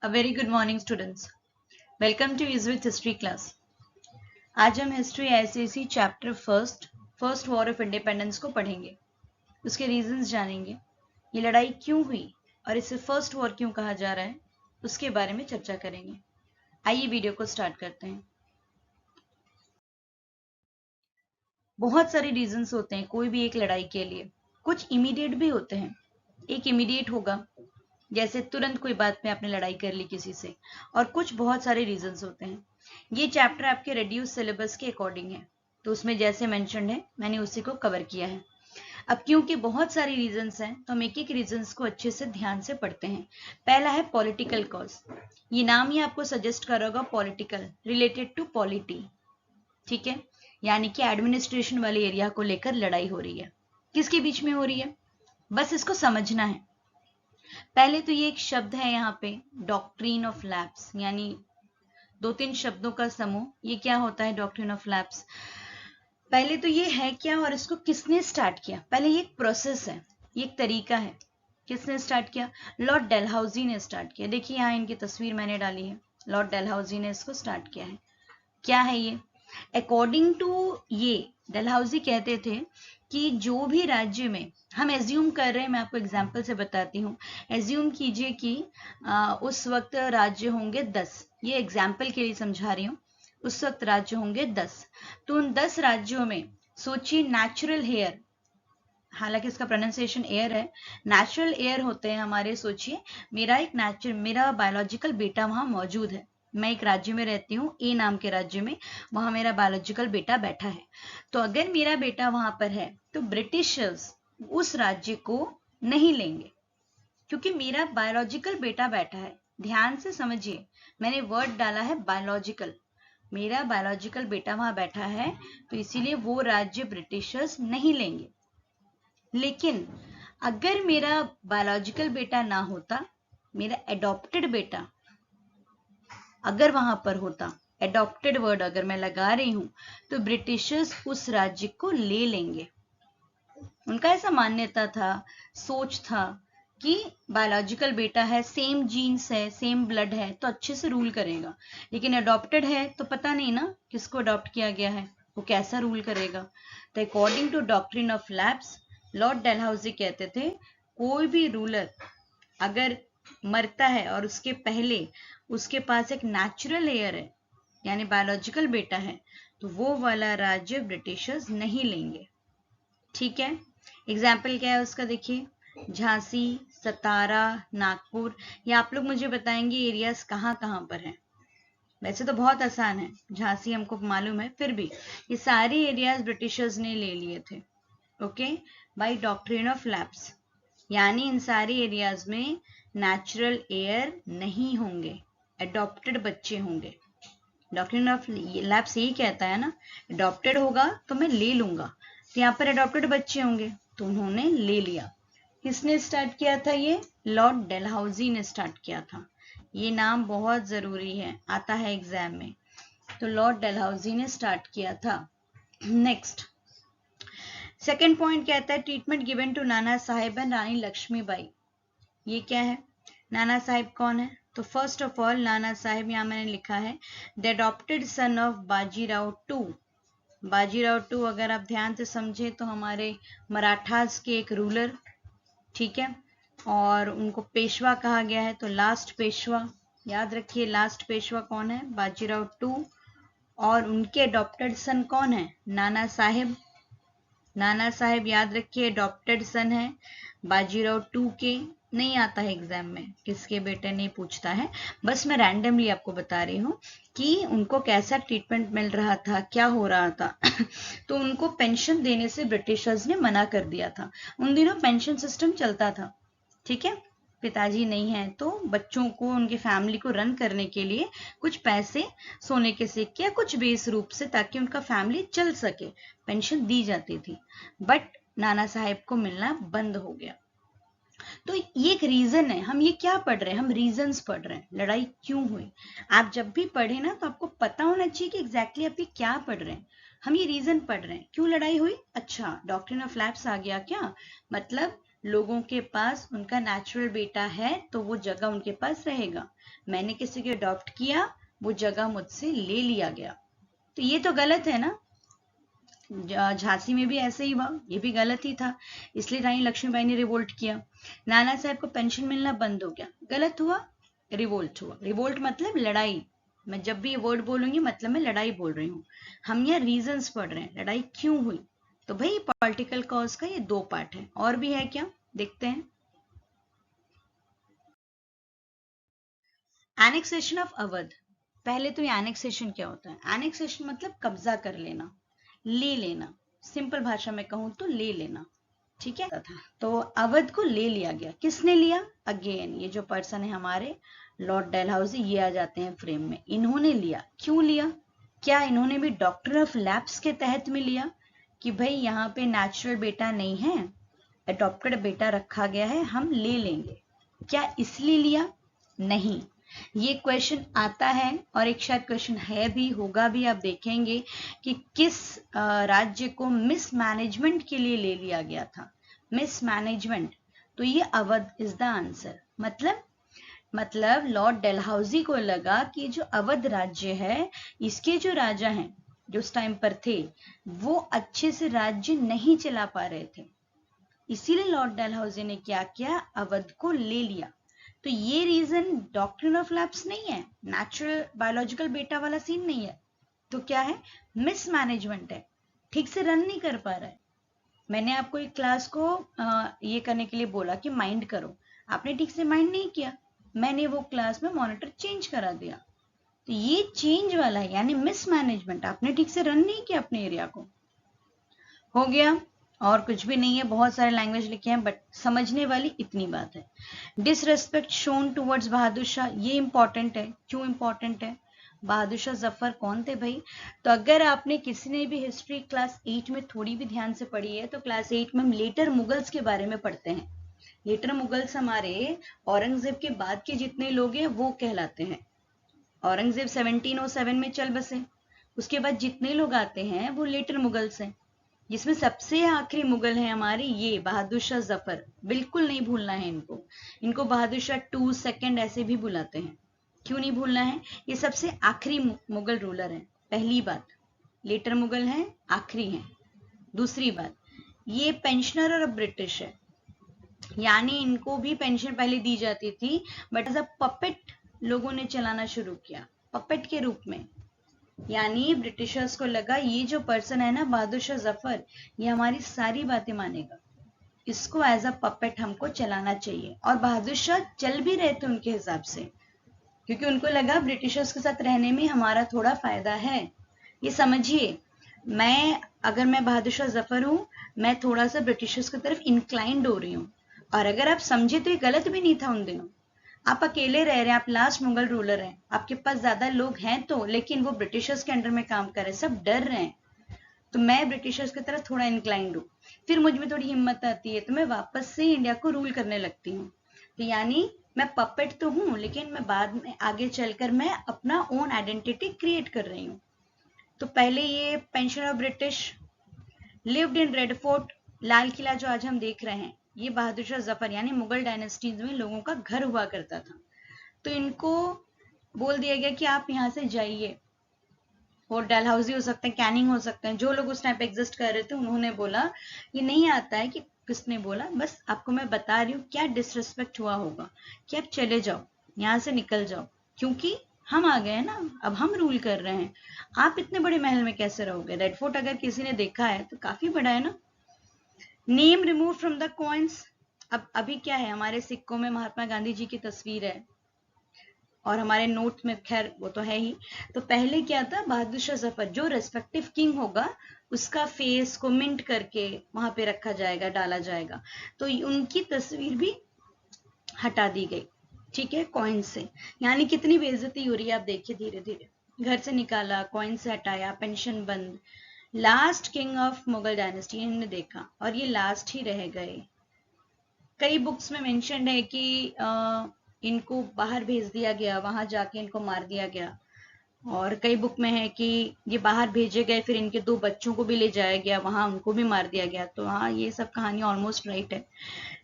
A very good morning students. Welcome to Is with History class. आज हम history ICSE chapter first war of independence को पढ़ेंगे, उसके reasons जानेंगे, ये लड़ाई क्यों हुई और इसे फर्स्ट वॉर क्यों कहा जा रहा है, उसके बारे में चर्चा करेंगे। आइए वीडियो को स्टार्ट करते हैं। बहुत सारे रीजंस होते हैं कोई भी एक लड़ाई के लिए, कुछ इमीडिएट भी होते हैं। एक इमीडिएट होगा जैसे तुरंत कोई बात में आपने लड़ाई कर ली किसी से, और कुछ बहुत सारे रीजंस होते हैं। ये चैप्टर आपके रेड्यूस सिलेबस के अकॉर्डिंग है, तो उसमें जैसे मेंशन्ड है मैंने उसी को कवर किया है। अब क्योंकि बहुत सारे रीजंस हैं तो हम एक एक रीजंस को अच्छे से ध्यान से पढ़ते हैं। पहला है पॉलिटिकल कॉज। ये नाम ही आपको सजेस्ट करेगा, पॉलिटिकल रिलेटेड टू पॉलिटी, ठीक है, यानी कि एडमिनिस्ट्रेशन वाले एरिया को लेकर लड़ाई हो रही है। किसके बीच में हो रही है, बस इसको समझना है। पहले तो ये एक शब्द है यहाँ पे, डॉक्ट्रिन ऑफ लैप्स, यानी 2-3 शब्दों का समूह। ये क्या होता है डॉक्ट्रिन ऑफ लैप्स? पहले तो ये है क्या और इसको किसने स्टार्ट किया? पहले ये एक प्रोसेस है, ये एक तरीका है। किसने स्टार्ट किया? लॉर्ड डलहौजी ने स्टार्ट किया। देखिए यहाँ इनकी तस्वीर मैंने डाली है, लॉर्ड डलहौजी ने इसको स्टार्ट किया है। क्या है ये? अकॉर्डिंग टू ये डलहौजी कहते थे कि जो भी राज्य में, हम एज्यूम कर रहे हैं, मैं आपको एग्जांपल से बताती हूँ, एज्यूम कीजिए कि उस वक्त राज्य होंगे 10, ये एग्जांपल के लिए समझा रही हूँ, उस वक्त राज्य होंगे 10, तो उन 10 राज्यों में सोचिए नेचुरल हेयर, हालांकि इसका प्रोनाउंसिएशन एयर है, नेचुरल एयर होते हैं हमारे। सोचिए मेरा बायोलॉजिकल बेटा वहां मौजूद है, मैं एक राज्य में रहती हूँ, ए नाम के राज्य में, वहां मेरा बायोलॉजिकल बेटा बैठा है। तो अगर मेरा बेटा वहां पर है तो ब्रिटिशर्स उस राज्य को नहीं लेंगे क्योंकि मेरा बायोलॉजिकल बेटा बैठा है। ध्यान से समझिए, मैंने वर्ड डाला है बायोलॉजिकल, मेरा बायोलॉजिकल बेटा वहां बैठा है, तो इसीलिए वो राज्य ब्रिटिशर्स नहीं लेंगे। लेकिन अगर मेरा बायोलॉजिकल बेटा ना होता, मेरा एडॉप्टेड बेटा अगर वहां पर होता, एडॉप्टेड वर्ड अगर मैं लगा रही हूं, तो ब्रिटिशर्स उस राज्य को ले लेंगे। उनका ऐसा मान्यता था, सोच था कि बायोलॉजिकल बेटा है, सेम जीन्स है, सेम ब्लड है, तो अच्छे से रूल करेगा। लेकिन अडॉप्टेड है तो पता नहीं ना किसको अडॉप्ट किया गया है, वो कैसा रूल करेगा। तो according to doctrine of lapse, Lord Dalhousie कहते थे कोई भी रूलर अगर मरता है और उसके पहले उसके पास एक नेचुरल हेयर है, यानी बायोलॉजिकल बेटा है, तो वो वाला राज्य ब्रिटिशर्स नहीं लेंगे। ठीक है, एग्जाम्पल क्या है उसका देखिए, झांसी, सतारा, नागपुर। ये आप लोग मुझे बताएंगे एरियाज कहाँ कहाँ पर हैं। वैसे तो बहुत आसान है, झांसी हमको मालूम है, फिर भी ये सारे एरियाज ब्रिटिशर्स ने ले लिए थे, okay, by doctrine of lapse, यानी इन सारे एरियाज में नेचुरल एयर नहीं होंगे, एडॉप्टेड बच्चे होंगे। डॉक्ट्रिन ऑफ लैप्स यही कहता है ना, एडॉप्टेड होगा तो मैं ले लूंगा, तो यहाँ पर एडॉप्टेड बच्चे होंगे तो उन्होंने ले लिया। किसने स्टार्ट किया था? ये लॉर्ड डलहौजी ने स्टार्ट किया था। ये नाम बहुत जरूरी है, आता है एग्जाम में, तो लॉर्ड डलहौजी ने स्टार्ट किया था। नेक्स्ट सेकेंड पॉइंट कहता है treatment given to Nana Saheb and रानी लक्ष्मीबाई। ये क्या है? नाना साहेब कौन है? तो first of all Nana Saheb, यहाँ मैंने लिखा है the adopted son of Bajirao two. Bajirao two अगर आप ध्यान से समझे तो हमारे मराठास के एक रूलर, ठीक है, और उनको पेशवा कहा गया है, तो लास्ट पेशवा, याद रखिए लास्ट पेशवा कौन है? बाजीराव टू। और उनके अडॉप्टेड सन कौन है? नाना साहेब। नाना साहेब याद रखिए अडॉप्टेड सन है बाजीराव टू के। नहीं आता है एग्जाम में, किसके बेटे नहीं पूछता है, बस मैं रैंडमली आपको बता रही हूँ कि उनको कैसा ट्रीटमेंट मिल रहा था, क्या हो रहा था। तो उनको पेंशन देने से ब्रिटिशर्स ने मना कर दिया था। उन दिनों पेंशन सिस्टम चलता था, ठीक है, पिताजी नहीं है तो बच्चों को, उनकी फैमिली को रन करने के लिए कुछ पैसे, सोने के सिक्के या कुछ बेस रूप से, ताकि उनका फैमिली चल सके, पेंशन दी जाती थी। बट नाना साहेब को मिलना बंद हो गया। तो ये एक रीजन है, हम ये क्या पढ़ रहे हैं, हम रीजंस पढ़ रहे हैं, लड़ाई क्यों हुई। आप जब भी पढ़े ना तो आपको पता होना चाहिए कि एग्जैक्टली आप ये क्या पढ़ रहे हैं। हम ये रीजन पढ़ रहे हैं, क्यों लड़ाई हुई। अच्छा, डॉक्ट्रिन ऑफ लैप्स आ गया क्या? मतलब लोगों के पास उनका नेचुरल बेटा है तो वो जगह उनके पास रहेगा। मैंने किसी को अडॉप्ट किया, वो जगह मुझसे ले लिया गया, तो ये तो गलत है ना। झांसी में भी ऐसे ही हुआ, ये भी गलत ही था, इसलिए रानी लक्ष्मीबाई ने रिवोल्ट किया। नाना साहब को पेंशन मिलना बंद हो गया, गलत हुआ, रिवोल्ट हुआ। रिवोल्ट मतलब लड़ाई। मैं जब भी ये वर्ड बोलूंगी मतलब मैं लड़ाई बोल रही हूँ। हम यहाँ रीजंस पढ़ रहे हैं, लड़ाई क्यों हुई। तो भाई पॉलिटिकल कॉज का ये 2 पार्ट है, और भी है क्या, देखते हैं। Annexation of Awadh. पहले तो ये एनेक्सेशन क्या होता है। एनेक्सेशन मतलब कब्जा कर लेना, ले लेना, सिंपल भाषा में कहूं तो ले लेना, ठीक है। था तो अवध को ले लिया गया, किसने लिया, अगेन ये जो पर्सन है हमारे लॉर्ड डलहौजी, ये आ जाते हैं फ्रेम में। इन्होंने लिया, क्यों लिया, क्या इन्होंने भी डॉक्टर ऑफ लैप्स के तहत में लिया कि भाई यहाँ पे नेचुरल बेटा नहीं है, अडॉप्टेड बेटा रखा गया है, हम ले लेंगे, क्या इसलिए लिया, नहीं। ये क्वेश्चन आता है और एक शायद क्वेश्चन है भी, होगा भी, आप देखेंगे कि किस राज्य को मिसमैनेजमेंट के लिए ले लिया गया था, मिसमैनेजमेंट, तो ये अवध इज द आंसर। मतलब लॉर्ड डलहौजी को लगा कि जो अवध राज्य है, इसके जो राजा हैं जो उस टाइम पर थे, वो अच्छे से राज्य नहीं चला पा रहे थे, इसीलिए लॉर्ड डलहौजी ने क्या किया, अवध को ले लिया। तो ये रीजन डॉक्ट्रिन ऑफ लैप्स नहीं है, नेचुरल बायोलॉजिकल बेटा वाला सीन नहीं है, तो क्या है, मिसमैनेजमेंट है, ठीक से रन नहीं कर पा रहा है। मैंने आपको एक क्लास को ये करने के लिए बोला कि माइंड करो, आपने ठीक से माइंड नहीं किया, मैंने वो क्लास में मॉनिटर चेंज करा दिया, तो ये चेंज वाला है, यानी मिसमैनेजमेंट, आपने ठीक से रन नहीं किया अपने एरिया को, हो गया। और कुछ भी नहीं है, बहुत सारे लैंग्वेज लिखे हैं, बट समझने वाली इतनी बात है। Disrespect shown towards Bahadur Shah, ये इंपॉर्टेंट है, क्यों इंपॉर्टेंट है, बहादुर शाह जफर कौन थे भाई। तो अगर आपने किसी ने भी हिस्ट्री क्लास 8 में थोड़ी भी ध्यान से पढ़ी है, तो क्लास 8 में हम लेटर मुगल्स के बारे में पढ़ते हैं। लेटर मुगल्स हमारे औरंगजेब के बाद के जितने लोग हैं वो कहलाते हैं। औरंगजेब 1707 में चल बसे, उसके बाद जितने लोग आते हैं वो लेटर मुगल्स हैं, जिसमें सबसे आखिरी मुगल है हमारे ये बहादुर शाह जफर, बिल्कुल नहीं भूलना है इनको। इनको बहादुर शाह 2 सेकंड ऐसे भी बुलाते हैं, क्यों नहीं भूलना है, ये सबसे आखिरी मुगल रूलर है। पहली बात, लेटर मुगल हैं, आखिरी हैं। दूसरी बात, ये पेंशनर और ब्रिटिश है, यानी इनको भी पेंशन पहले दी जाती थी, बट एज अ पपेट लोगों ने चलाना शुरू किया, पपेट के रूप में। यानी ब्रिटिशर्स को लगा ये जो पर्सन है ना बहादुर शाह जफर, ये हमारी सारी बातें मानेगा, इसको एज अ पपेट हमको चलाना चाहिए। और बहादुर शाह चल भी रहे थे उनके हिसाब से, क्योंकि उनको लगा ब्रिटिशर्स के साथ रहने में हमारा थोड़ा फायदा है। ये समझिए, अगर मैं बहादुर शाह जफर हूं, मैं थोड़ा सा ब्रिटिशर्स की तरफ इंक्लाइंड हो रही हूँ। और अगर आप समझे तो ये गलत भी नहीं था उन दिनों, आप अकेले रह रहे हैं, आप लास्ट मुगल रूलर हैं, आपके पास ज्यादा लोग हैं तो, लेकिन वो ब्रिटिशर्स के अंडर में काम कर रहे हैं, सब डर रहे हैं, तो मैं ब्रिटिशर्स की तरफ थोड़ा इंक्लाइंड हूँ, फिर मुझ में थोड़ी हिम्मत आती है तो मैं वापस से इंडिया को रूल करने लगती हूँ। तो यानी मैं पपेट तो हूँ, लेकिन मैं बाद में आगे चलकर मैं अपना ओन आइडेंटिटी क्रिएट कर रही हूँ। तो पहले ये pension of British, lived in red fort, Lal Qila जो आज हम देख रहे हैं, ये बहादुर शाह जफर यानी मुगल डायनेस्टीज में लोगों का घर हुआ करता था। तो इनको बोल दिया गया कि आप यहाँ से जाइए। वो डलहौजी हो सकते हैं, कैनिंग हो सकते हैं, जो लोग उस टाइम पे एग्जिस्ट कर रहे थे, उन्होंने बोला ये नहीं आता है कि किसने बोला, बस आपको मैं बता रही हूँ क्या डिसरिस्पेक्ट हुआ होगा, कि आप चले जाओ, यहाँ से निकल जाओ, क्योंकि हम आ गए ना, अब हम रूल कर रहे हैं, आप इतने बड़े महल में कैसे रहोगे। रेड फोर्ट अगर किसी ने देखा है तो काफी बड़ा है ना। Name remove from the coins, अब अभी क्या है, हमारे सिक्कों में महात्मा गांधी जी की तस्वीर है, और हमारे नोट में खैर वो तो है ही। तो पहले क्या था, बहादुर शाह जफर जो रेस्पेक्टिव किंग होगा उसका फेस को मिंट करके वहां पे रखा जाएगा, डाला जाएगा, तो उनकी तस्वीर भी हटा दी गई, ठीक है, कॉइन से। यानी कितनी बेइज्जती हो रही है, आप देखिए, धीरे धीरे घर से निकाला, कॉइन से हटाया, पेंशन बंद। Last king of Mughal dynasty इन्होंने देखा, और ये लास्ट ही रह गए। कई बुक्स में मेंशन है कि इनको बाहर भेज दिया गया, वहां जाके इनको मार दिया गया, और कई बुक में है कि ये बाहर भेजे गए, फिर इनके 2 बच्चों को भी ले जाया गया, वहां उनको भी मार दिया गया। तो हाँ, ये सब कहानी ऑलमोस्ट राइट है।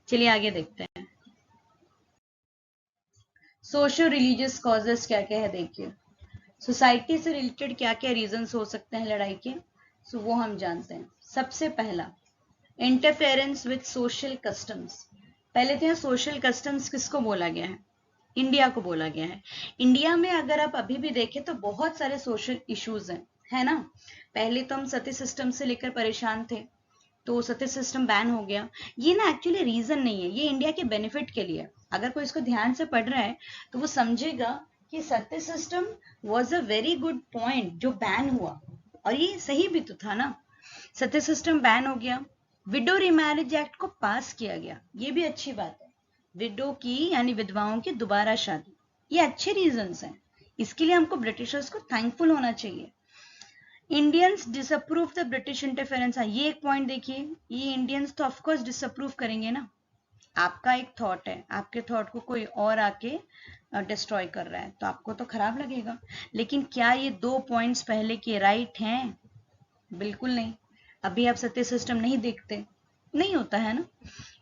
चलिए आगे देखते हैं। सोशल रिलीजियस कॉजेस क्या क्या है देखिए। सोसाइटी से रिलेटेड क्या क्या रीजंस हो सकते हैं लड़ाई के, सो वो हम जानते हैं। सबसे पहला, इंटरफेरेंस विद सोशल कस्टम्स। पहले तो यहाँ सोशल कस्टम्स किसको बोला गया है? इंडिया को बोला गया है। इंडिया में अगर आप अभी भी देखें तो बहुत सारे सोशल इश्यूज हैं, है ना। पहले तो हम सती सिस्टम से लेकर परेशान थे, तो सती सिस्टम बैन हो गया। ये ना एक्चुअली रीजन नहीं है, ये इंडिया के बेनिफिट के लिए। अगर कोई इसको ध्यान से पढ़ रहा है तो वो समझेगा कि sati system was a very good point जो बैन हुआ, और ये सही भी तो था ना। सती सिस्टम बैन हो गया, विडो रिमैरिज एक्ट को पास किया गया, ये भी अच्छी बात है। विडो की यानी विधवाओं की दोबारा शादी, ये अच्छे रीजंस हैं। इसके लिए हमको ब्रिटिशर्स को थैंकफुल होना चाहिए। Indians disapprove the British interference, ये एक पॉइंट देखिए, ये इंडियंस तो ऑफकोर्स डिसअप्रूव करेंगे ना। आपका एक थॉट है, आपके थॉट को कोई और आके डिस्ट्रॉय कर रहा है तो आपको तो खराब लगेगा। लेकिन क्या ये 2 पॉइंट्स पहले के राइट हैं? बिल्कुल नहीं। अभी आप सत्य सिस्टम नहीं देखते, नहीं होता है ना।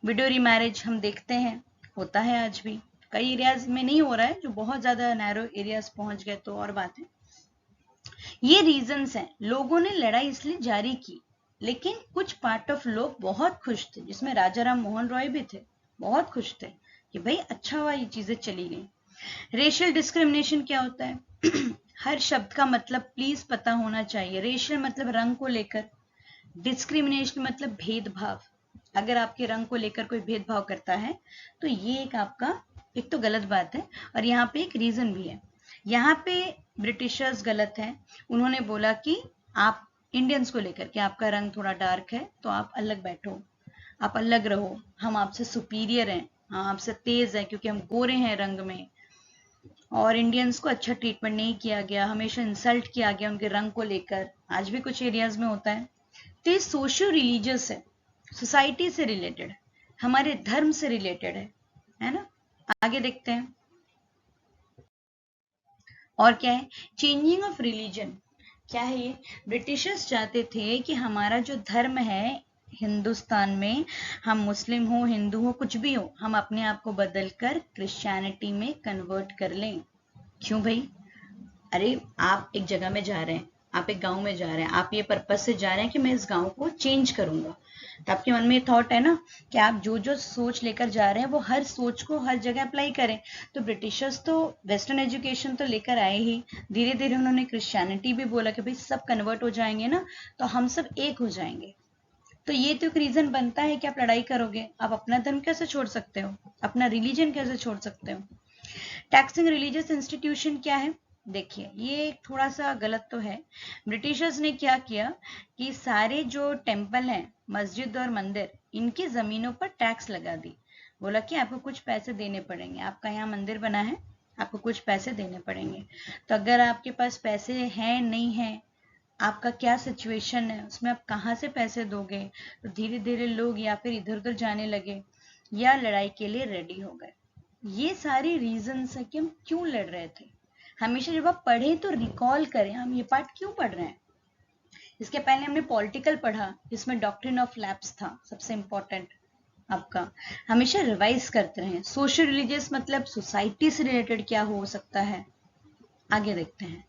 विडो रिमैरिज हम देखते हैं, होता है आज भी। कई एरियाज में नहीं हो रहा है, जो बहुत ज्यादा नैरो एरियाज पहुंच गए तो और बात है। ये रीजंस हैं। लोगों ने लड़ाई इसलिए जारी की, लेकिन कुछ पार्ट ऑफ लोग बहुत खुश थे, जिसमें राजा राम मोहन रॉय भी थे। बहुत खुश थे कि भाई अच्छा हुआ ये चीजें चली गई। रेशियल डिस्क्रिमिनेशन क्या होता है? हर शब्द का मतलब प्लीज पता होना चाहिए। रेशियल मतलब रंग को लेकर, डिस्क्रिमिनेशन मतलब भेदभाव। अगर आपके रंग को लेकर कोई भेदभाव करता है तो ये एक आपका, एक तो गलत बात है, और यहाँ पे एक रीजन भी है। यहाँ पे ब्रिटिशर्स गलत हैं। उन्होंने बोला कि आप इंडियंस को लेकर के, आपका रंग थोड़ा डार्क है तो आप अलग बैठो, आप अलग रहो, हम आपसे सुपीरियर हैं, हम आपसे तेज हैं क्योंकि हम गोरे हैं रंग में। और इंडियंस को अच्छा ट्रीटमेंट नहीं किया गया, हमेशा इंसल्ट किया गया उनके रंग को लेकर। आज भी कुछ एरियाज में होता है। तो ये सोशियो रिलीजियस है, सोसाइटी से रिलेटेड है, हमारे धर्म से रिलेटेड है ना। आगे देखते हैं और क्या है। चेंजिंग ऑफ रिलीजन क्या है ये? ब्रिटिशर्स चाहते थे कि हमारा जो धर्म है हिंदुस्तान में, हम मुस्लिम हो, हिंदू हो, कुछ भी हो, हम अपने आप को बदलकर क्रिश्चियनिटी में कन्वर्ट कर लें। क्यों भाई? अरे आप एक जगह में जा रहे हैं, आप एक गांव में जा रहे हैं, आप ये पर्पस से जा रहे हैं कि मैं इस गांव को चेंज करूंगा, तो आपके मन में ये थॉट है ना कि आप जो जो सोच लेकर जा रहे हैं वो हर सोच को हर जगह अप्लाई करें। तो ब्रिटिशर्स तो वेस्टर्न एजुकेशन तो लेकर आए ही, धीरे धीरे उन्होंने क्रिश्चियनिटी भी बोला कि भाई सब कन्वर्ट हो जाएंगे ना तो हम सब एक हो जाएंगे। तो ये तो एक रीजन बनता है कि आप लड़ाई करोगे। आप अपना धर्म कैसे छोड़ सकते हो, अपना रिलीजन कैसे छोड़ सकते हो। टैक्सिंग रिलीजियस इंस्टीट्यूशन क्या है? देखिए ये थोड़ा सा गलत तो है। ब्रिटिशर्स ने क्या किया कि सारे जो टेम्पल हैं, मस्जिद और मंदिर, इनकी जमीनों पर टैक्स लगा दी। बोला कि आपको कुछ पैसे देने पड़ेंगे, आपका यहाँ मंदिर बना है, आपको कुछ पैसे देने पड़ेंगे। तो अगर आपके पास पैसे हैं नहीं है, आपका क्या सिचुएशन है, उसमें आप कहाँ से पैसे दोगे, तो धीरे धीरे लोग या फिर इधर उधर जाने लगे या लड़ाई के लिए रेडी हो गए। ये सारे रीजंस है कि हम क्यों लड़ रहे थे। हमेशा जब आप पढ़े तो रिकॉल करें हम ये पार्ट क्यों पढ़ रहे हैं। इसके पहले हमने पॉलिटिकल पढ़ा, जिसमें डॉक्ट्रिन ऑफ लैप्स था सबसे इंपॉर्टेंट आपका। हमेशा रिवाइज करते रहें। सोशल रिलीजियस मतलब सोसाइटी से रिलेटेड क्या हो सकता है, आगे देखते हैं।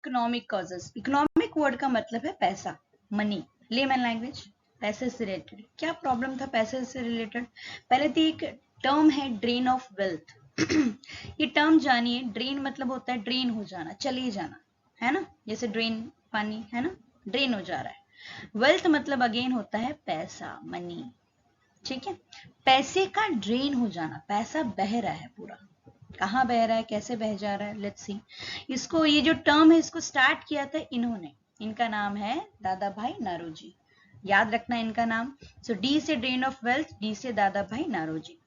इकोनॉमिक कॉजेस, इकोनॉमिक वर्ड का मतलब है पैसा, मनी, लेमन लैंग्वेज। पैसे से रिलेटेड क्या प्रॉब्लम था? पैसे से रिलेटेड पहले तो एक टर्म है ड्रेन ऑफ वेल्थ। ये टर्म जानिए। ड्रेन मतलब होता है ड्रेन हो जाना, चले जाना, है ना। जैसे ड्रेन पानी है ना, ड्रेन हो जा रहा है। वेल्थ मतलब अगेन होता है पैसा, मनी, ठीक है। पैसे का ड्रेन हो जाना, पैसा बह रहा है पूरा। कहाँ बह रहा है, कैसे बह जा रहा है, लेट्स सी। इसको, ये जो टर्म है इसको स्टार्ट किया था इन्होंने, इनका नाम है दादा भाई नारोजी। याद रखना इनका नाम। सो डी से ड्रेन ऑफ वेल्थ, डी से दादा भाई नारोजी।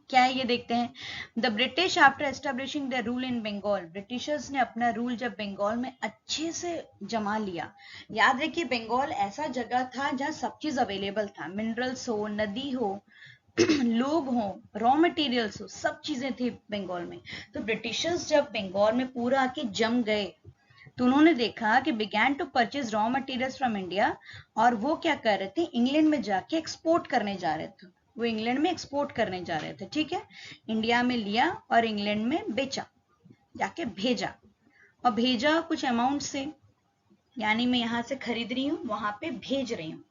क्या है ये देखते हैं। The British after establishing the rule in Bengal, Britishers ने अपना रूल जब बंगाल में अच्छे से जमा लिया। याद रखिए बंगाल ऐसा जगह था जहाँ सब चीज अवेलेबल था, मिनरल्स हो, नदी हो, लोग हों, रॉ मटेरियल्स हो, सब चीजें थी बंगाल में। तो ब्रिटिशर्स जब बंगाल में पूरा आके जम गए तो उन्होंने देखा कि began to purchase raw materials from India, और वो क्या कर रहे थे, इंग्लैंड में जाके एक्सपोर्ट करने जा रहे थे। वो इंग्लैंड में एक्सपोर्ट करने जा रहे थे, ठीक है। इंडिया में लिया और इंग्लैंड में बेचा, जाके भेजा, और भेजा कुछ अमाउंट से, यानी मैं यहाँ से खरीद रही हूँ, वहां पे भेज रही हूँ,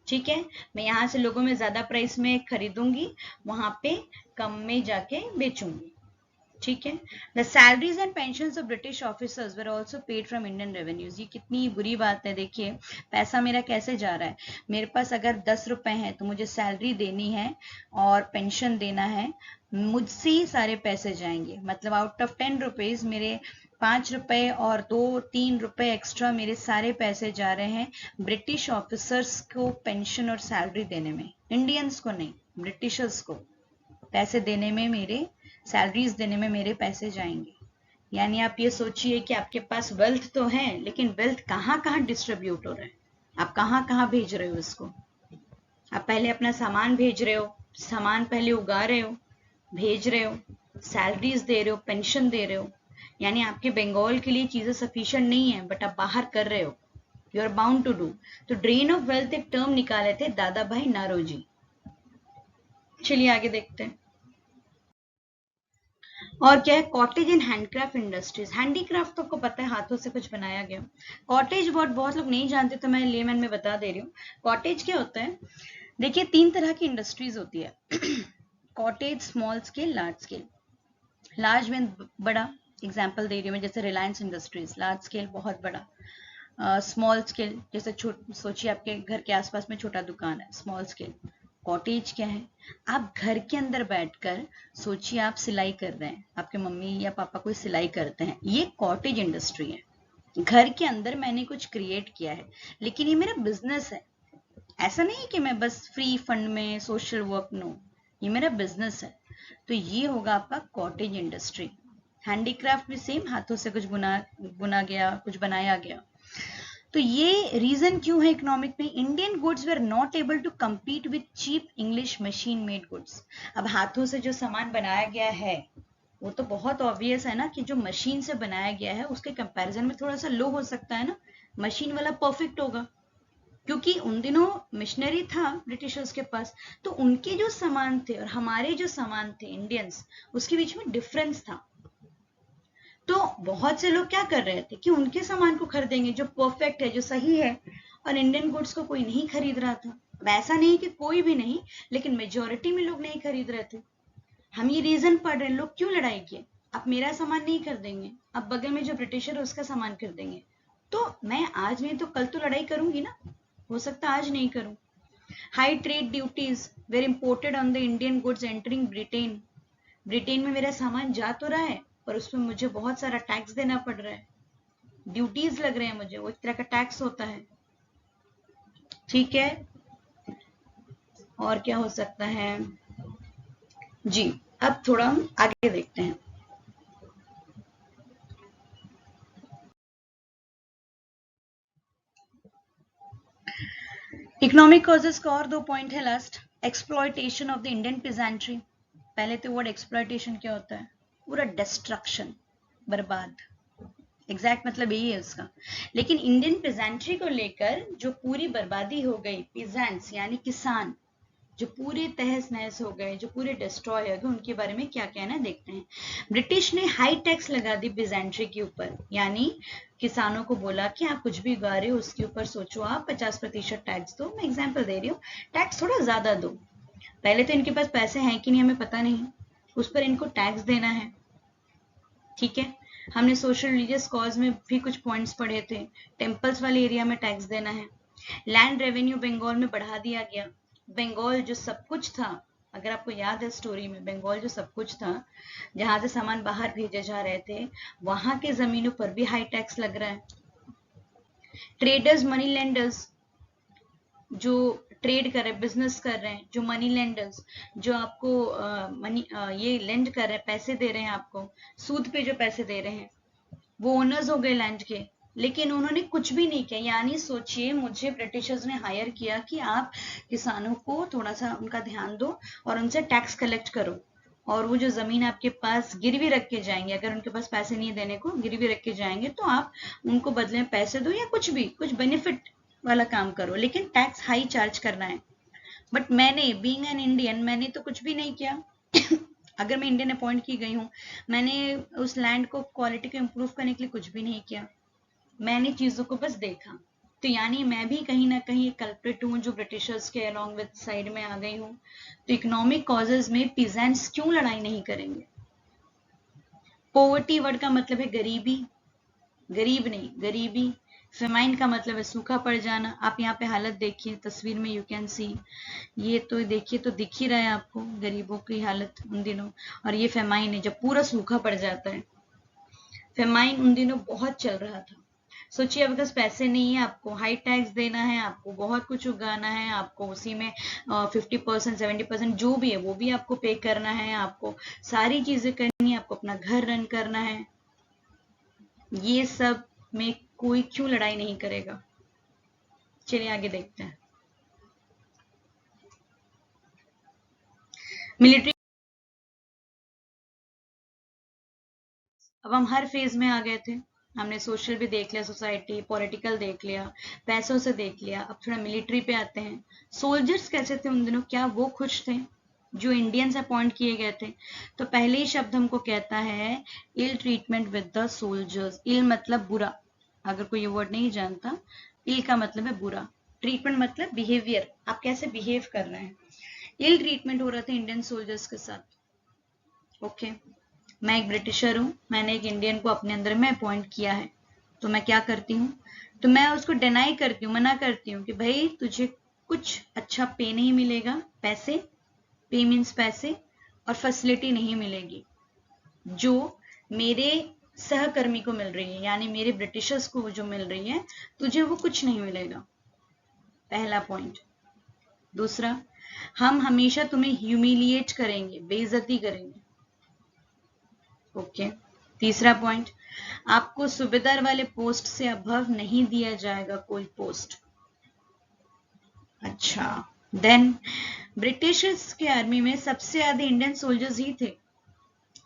ठीक है। मैं यहाँ से लोगों में ज्यादा प्राइस में खरीदूंगी, वहां पे कम में जाके बेचूंगी, ठीक है। The salaries and pension of British officers were also paid from Indian revenues. ये कितनी बुरी बात है, देखिए पैसा मेरा कैसे जा रहा है। मेरे पास अगर 10 रुपए हैं तो मुझे सैलरी देनी है और पेंशन देना है, मुझसे ही सारे पैसे जाएंगे। मतलब आउट ऑफ 10 रुपीज मेरे 5 रुपए और 2-3 रुपए एक्स्ट्रा मेरे सारे पैसे जा रहे हैं ब्रिटिश ऑफिसर्स को पेंशन और सैलरी देने में, इंडियंस को नहीं, ब्रिटिशर्स को पैसे देने में, मेरे सैलरीज देने में मेरे पैसे जाएंगे। यानी आप ये सोचिए कि आपके पास वेल्थ तो है, लेकिन वेल्थ कहाँ कहाँ डिस्ट्रीब्यूट हो रहा है, आप कहाँ कहाँ भेज रहे हो इसको। आप पहले अपना सामान भेज रहे हो, सामान पहले उगा रहे हो, भेज रहे हो, सैलरीज दे रहे हो, पेंशन दे रहे हो, यानी आपके बंगाल के लिए चीजें सफिशिएंट नहीं है, बट आप बाहर कर रहे हो, you are bound to do. तो ड्रेन ऑफ वेल्थ एक टर्म निकाले थे दादा भाई नारोजी। चलिए आगे देखते हैं। और क्या है, cottage and handcraft industries. Handicraft तो आपको पता है, हाथों से कुछ बनाया गया। कॉटेज बहुत लोग नहीं जानते, तो मैं लेमैन में बता दे रही हूँ। कॉटेज क्या होता है, देखिए 3 तरह की इंडस्ट्रीज होती है। Cottage, small scale, large scale. Large में बड़ा, एग्जाम्पल दे रही हूँ मैं, जैसे रिलायंस इंडस्ट्रीज, लार्ज स्केल बहुत बड़ा। स्मॉल स्केल जैसे सोचिए आपके घर के आसपास में छोटा दुकान है, स्मॉल स्केल। कॉटेज क्या है, आप घर के अंदर बैठकर सोचिए आप सिलाई कर रहे हैं, आपके मम्मी या पापा कोई सिलाई करते हैं, ये कॉटेज इंडस्ट्री है। घर के अंदर मैंने कुछ क्रिएट किया है, लेकिन ये मेरा बिजनेस है। ऐसा नहीं कि मैं बस फ्री फंड में सोशल वर्क, नो, ये मेरा बिजनेस है। तो ये होगा आपका कॉटेज इंडस्ट्री। हैंडीक्राफ्ट भी सेम, हाथों से कुछ बुना गया, कुछ बनाया गया। तो ये रीजन क्यों है इकोनॉमिक में, Indian goods were not able to compete with cheap English machine made goods. अब हाथों से जो सामान बनाया गया है वो तो बहुत ऑब्वियस है ना, कि जो मशीन से बनाया गया है उसके कंपैरिजन में थोड़ा सा लो हो सकता है ना, मशीन वाला परफेक्ट होगा, क्योंकि उन दिनों मिशनरी था ब्रिटिशर्स के पास, तो उनके जो सामान थे और हमारे जो सामान थे इंडियंस, उसके बीच में डिफरेंस था। तो बहुत से लोग क्या कर रहे थे कि उनके सामान को खरीदेंगे जो परफेक्ट है, जो सही है, और इंडियन गुड्स को कोई नहीं खरीद रहा था। अब ऐसा नहीं कि कोई भी नहीं, लेकिन मेजोरिटी में लोग नहीं खरीद रहे थे। हम ये रीजन पढ़ रहे हैं, लोग क्यों लड़ाई किए, आप मेरा सामान नहीं खरीदेंगे, अब बगल में जो ब्रिटिशर है उसका सामान खरीदेंगे। तो मैं आज नहीं तो कल तो लड़ाई करूंगी ना, हो सकता आज नहीं करूं। High trade duties were imported on the Indian goods entering Britain. Britain में मेरा सामान जा तो रहा है, पर उसमें मुझे बहुत सारा टैक्स देना पड़ रहा है, ड्यूटीज लग रहे हैं मुझे, वो एक तरह का टैक्स होता है, ठीक है। और क्या हो सकता है जी, अब थोड़ा हम आगे देखते हैं। इकोनॉमिक कॉजेस का और 2 पॉइंट है last. Exploitation of the Indian pageantry. पहले तो वर्ड एक्सप्लॉयटेशन क्या होता है, पूरा डिस्ट्रक्शन, बर्बाद, एग्जैक्ट मतलब यही है उसका। लेकिन इंडियन पेजेंट्री को लेकर जो पूरी बर्बादी हो गई, पेजेंट्स यानी किसान जो पूरे तहस नहस हो गए, जो पूरे डिस्ट्रॉय हो गए, उनके बारे में क्या कहना है देखते हैं। ब्रिटिश ने हाई टैक्स लगा दी पेजेंट्री के ऊपर, यानी किसानों को बोला कि आप कुछ भी उगा रहे हो उसके ऊपर सोचो आप 50% टैक्स दो। मैं एग्जाम्पल दे रही हूँ, टैक्स थोड़ा ज्यादा दो। पहले तो इनके पास पैसे हैं कि नहीं हमें पता नहीं, उस पर इनको टैक्स देना है, ठीक है। हमने सोशल रिलीजियस कॉज में भी कुछ पॉइंट्स पढ़े थे, टेम्पल्स वाले एरिया में टैक्स देना है। लैंड रेवेन्यू बंगाल में बढ़ा दिया गया। बंगाल जो सब कुछ था, अगर आपको याद है स्टोरी में, बंगाल जो सब कुछ था, जहां से सामान बाहर भेजे जा रहे थे, वहां के जमीनों पर भी हाई टैक्स लग रहा है। ट्रेडर्स, मनी लेंडर्स जो ट्रेड कर रहे हैं, बिजनेस कर रहे हैं, जो मनी लेंडर्स जो आपको ये लेंड कर रहे हैं, पैसे दे रहे हैं आपको, सूद पे जो पैसे दे रहे हैं, वो ओनर्स हो गए लैंड के, लेकिन उन्होंने कुछ भी नहीं किया। यानी सोचिए, मुझे ब्रिटिशर्स ने हायर किया कि आप किसानों को थोड़ा सा उनका ध्यान दो और उनसे टैक्स कलेक्ट करो, और वो जो जमीन आपके पास गिरवी रख के जाएंगे, अगर उनके पास पैसे नहीं देने को, गिरवी रख के जाएंगे, तो आप उनको बदले में पैसे दो या कुछ भी, कुछ बेनिफिट वाला काम करो, लेकिन टैक्स हाई चार्ज करना है। बट मैंने, बीइंग एन इंडियन, मैंने तो कुछ भी नहीं किया। अगर मैं इंडियन अपॉइंट की गई हूँ, मैंने उस लैंड को क्वालिटी को इम्प्रूव करने के लिए कुछ भी नहीं किया, मैंने चीजों को बस देखा। तो यानी मैं भी कहीं ना कहीं एक कल्प्रिट हूँ जो ब्रिटिशर्स के अलोंग विद साइड में आ गई हूँ। तो इकोनॉमिक कॉजेज में पीजेंट्स क्यों लड़ाई नहीं करेंगे? पोवर्टी वर्ड का मतलब है गरीबी, गरीब नहीं, गरीबी। फेमाइन का मतलब है सूखा पड़ जाना। आप यहाँ पे हालत देखिए, तस्वीर में यू कैन सी, ये तो देखिए, तो दिख ही रहा है आपको गरीबों की हालत उन दिनों। और ये फेमाइन है, जब पूरा सूखा पड़ जाता है। फेमाइन उन दिनों बहुत चल रहा था। सोचिए, आपके पास पैसे नहीं है, आपको हाई टैक्स देना है, आपको बहुत कुछ उगाना है, आपको उसी में 50% 70% जो भी है वो भी आपको पे करना है, आपको सारी चीजें करनी है, आपको अपना घर रन करना है। ये सब में कोई क्यों लड़ाई नहीं करेगा? चलिए आगे देखते हैं। मिलिट्री, अब हम हर फेज में आ गए थे। हमने सोशल भी देख लिया, सोसाइटी, पॉलिटिकल देख लिया, पैसों से देख लिया, अब थोड़ा मिलिट्री पे आते हैं। सोल्जर्स कैसे थे उन दिनों? क्या वो खुश थे जो इंडियंस अपॉइंट किए गए थे? तो पहले ही शब्द हमको कहता है ill treatment with the soldiers. Ill मतलब बुरा, अगर कोई ये वर्ड नहीं जानता, इल का मतलब है बुरा, ट्रीटमेंट मतलब बिहेवियर, आप कैसे बिहेव कर रहे हैं। इल ट्रीटमेंट हो रहा था इंडियन सोल्जर्स के साथ। ओके, मैं एक ब्रिटिशर हूँ, मैंने एक इंडियन को अपने अंदर में अपॉइंट किया है, तो मैं क्या करती हूँ? तो मैं उसको डिनाई करती हूँ, मना करती हूँ कि भाई तुझे कुछ अच्छा पे नहीं मिलेगा, पैसे, पे मीन्स पैसे, और फैसिलिटी नहीं मिलेगी जो मेरे सहकर्मी को मिल रही है, यानी मेरे ब्रिटिशर्स को जो मिल रही है, तुझे वो कुछ नहीं मिलेगा। पहला पॉइंट। दूसरा, हम हमेशा तुम्हें ह्यूमिलिएट करेंगे, बेइज्जती करेंगे। ओके। तीसरा पॉइंट, आपको सूबेदार वाले पोस्ट से अभव नहीं दिया जाएगा कोई पोस्ट। अच्छा, देन ब्रिटिशर्स के आर्मी में सबसे ज्यादा इंडियन सोल्जर्स ही थे,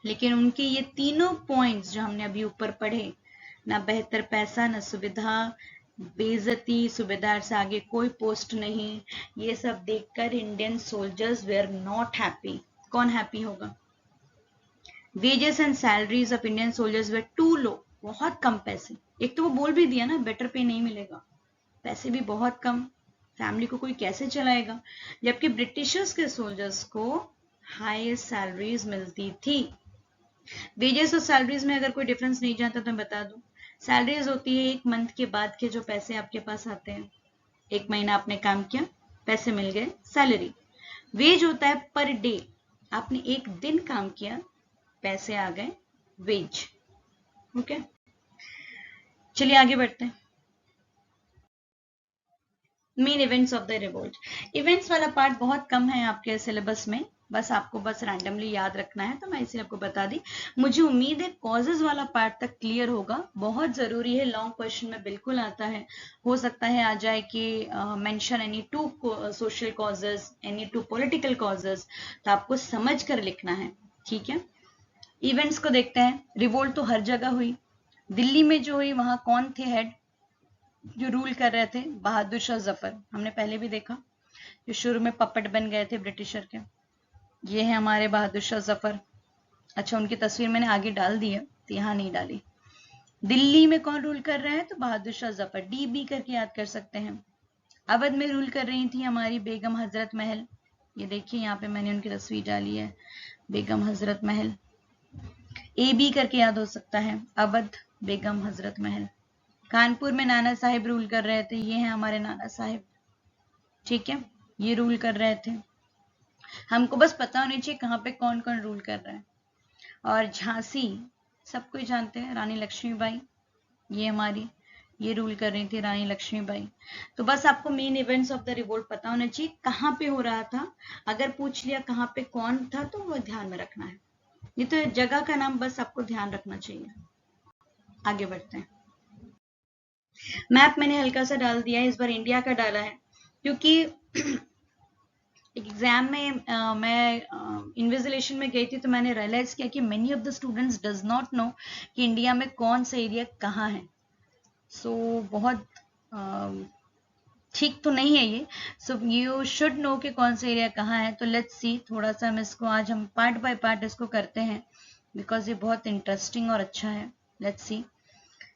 लेकिन उनके ये तीनों पॉइंट्स जो हमने अभी ऊपर पढ़े, ना बेहतर पैसा, ना सुविधा, बेइज्जती, सूबेदार से आगे कोई पोस्ट नहीं, ये सब देखकर Indian soldiers were not happy. कौन हैप्पी होगा? Wages and salaries of Indian soldiers were too low, बहुत कम पैसे। एक तो वो बोल भी दिया ना, बेटर पे नहीं मिलेगा, पैसे भी बहुत कम, फैमिली को कोई कैसे चलाएगा? जबकि ब्रिटिशर्स के सोल्जर्स को हाईएस्ट सैलरीज मिलती थी। वेजेस और सैलरीज में अगर कोई डिफरेंस नहीं जानता तो मैं बता दूं, सैलरीज होती है एक मंथ के बाद के जो पैसे आपके पास आते हैं, एक महीना आपने काम किया, पैसे मिल गए, सैलरी। वेज होता है पर डे, आपने एक दिन काम किया, पैसे आ गए, वेज। ओके, चलिए आगे बढ़ते हैं। Main events of the revolt. Events वाला पार्ट बहुत कम है आपके सिलेबस में, बस आपको बस रैंडमली याद रखना है, तो मैं इसे आपको बता दी। मुझे उम्मीद है कॉजेज वाला पार्ट तक क्लियर होगा, बहुत जरूरी है, लॉन्ग क्वेश्चन में बिल्कुल आता है, हो सकता है आ जाए कि mention any two social causes, any two political causes, तो आपको समझ कर लिखना है, ठीक है। इवेंट्स को देखते हैं। रिवोल्ट तो हर जगह हुई, दिल्ली में जो हुई वहां कौन थे हेड जो रूल कर रहे थे? बहादुर शाह जफर, हमने पहले भी देखा, जो शुरू में पपट बन गए थे ब्रिटिशर के। ये है हमारे बहादुर शाह जफर। अच्छा, उनकी तस्वीर मैंने आगे डाल दी है, तो यहाँ नहीं डाली। दिल्ली में कौन रूल कर रहा है? तो बहादुर शाह जफर, डीबी करके याद कर सकते हैं। अवध में रूल कर रही थी हमारी बेगम हजरत महल, ये देखिए यहाँ पे मैंने उनकी तस्वीर डाली है, बेगम हजरत महल। ए बी करके याद हो सकता है, अवध, बेगम हजरत महल। कानपुर में नाना साहिब रूल कर रहे थे, ये हैं हमारे नाना साहिब, ठीक है, ये रूल कर रहे थे। हमको बस पता होनी चाहिए कहाँ पे कौन कौन रूल कर रहा है। और झांसी सब कोई जानते हैं, रानी लक्ष्मीबाई, ये हमारी, ये रूल कर रही थी रानी लक्ष्मीबाई। तो बस आपको main events of the revolt पता होना चाहिए, कहाँ पे हो रहा था, अगर पूछ लिया कहाँ पे कौन था तो वो ध्यान में रखना है, ये तो जगह का नाम बस आपको ध्यान रखना चाहिए। आगे बढ़ते हैं। मैप मैंने हल्का सा डाल दिया है, इस बार इंडिया का डाला है क्योंकि एग्जाम में मैं इन्विजिलेशन में गई थी तो मैंने रियलाइज किया कि many of the students does not know कि इंडिया में कौन सा एरिया कहाँ है। सो बहुत ठीक तो नहीं है ये। सो यू शुड नो कि कौन सा एरिया कहाँ है। तो लेट्स सी, थोड़ा सा हम इसको आज हम पार्ट बाय पार्ट इसको करते हैं बिकॉज ये बहुत इंटरेस्टिंग और अच्छा है। Let's see.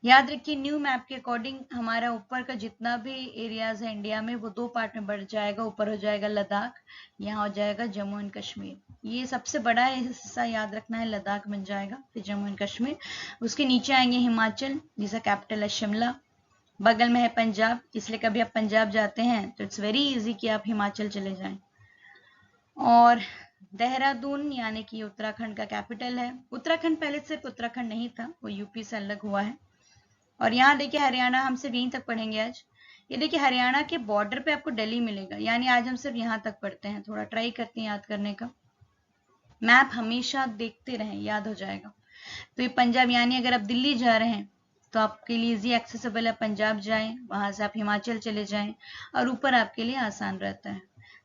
याद रखिए न्यू मैप के अकॉर्डिंग हमारा ऊपर का जितना भी एरियाज है इंडिया में वो 2 पार्ट में बढ़ जाएगा। ऊपर हो जाएगा लद्दाख, यहाँ हो जाएगा जम्मू एंड कश्मीर। ये सबसे बड़ा हिस्सा याद रखना है, लद्दाख बन जाएगा, फिर जम्मू एंड कश्मीर। उसके नीचे आएंगे हिमाचल जिसका कैपिटल है शिमला। बगल में है पंजाब, इसलिए कभी आप पंजाब जाते हैं तो इट्स वेरी इजी कि आप हिमाचल चले जाएं। और देहरादून यानी कि उत्तराखंड का कैपिटल है। उत्तराखंड पहले सिर्फ उत्तराखंड नहीं था, वो यूपी से अलग हुआ है। और यहाँ देखिए हरियाणा, हम सिर्फ यहीं तक पढ़ेंगे आज। ये देखिए हरियाणा के बॉर्डर पे आपको दिल्ली मिलेगा, यानी आज हम सिर्फ यहाँ तक पढ़ते हैं। थोड़ा ट्राई करते हैं याद करने का। मैप हमेशा देखते रहें, याद हो जाएगा। तो ये पंजाब, यानी अगर आप दिल्ली जा रहे हैं तो आपके लिए इजी एक्सेसिबल है, पंजाब जाएं, वहां से आप हिमाचल चले जाएं और ऊपर आपके लिए आसान रहता है।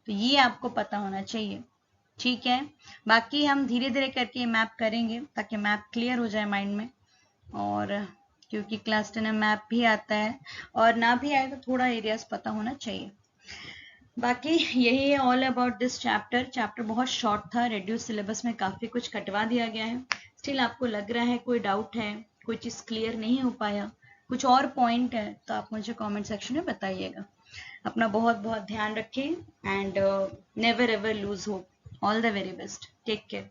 तो ये आपको पता होना चाहिए, ठीक है। बाकी हम धीरे धीरे करके मैप करेंगे ताकि मैप क्लियर हो जाए माइंड में। और क्योंकि क्लास 10 में मैप भी आता है और ना भी आए तो थोड़ा एरियाज पता होना चाहिए। बाकी यही है all about this chapter. Chapter बहुत शॉर्ट था, रिड्यूस सिलेबस में काफ़ी कुछ कटवा दिया गया है। स्टिल आपको लग रहा है कोई डाउट है, कोई चीज़ क्लियर नहीं हो पाया, कुछ और पॉइंट है तो आप मुझे कमेंट सेक्शन में बताइएगा। अपना बहुत बहुत ध्यान रखें and never ever lose hope. All the very best, take care.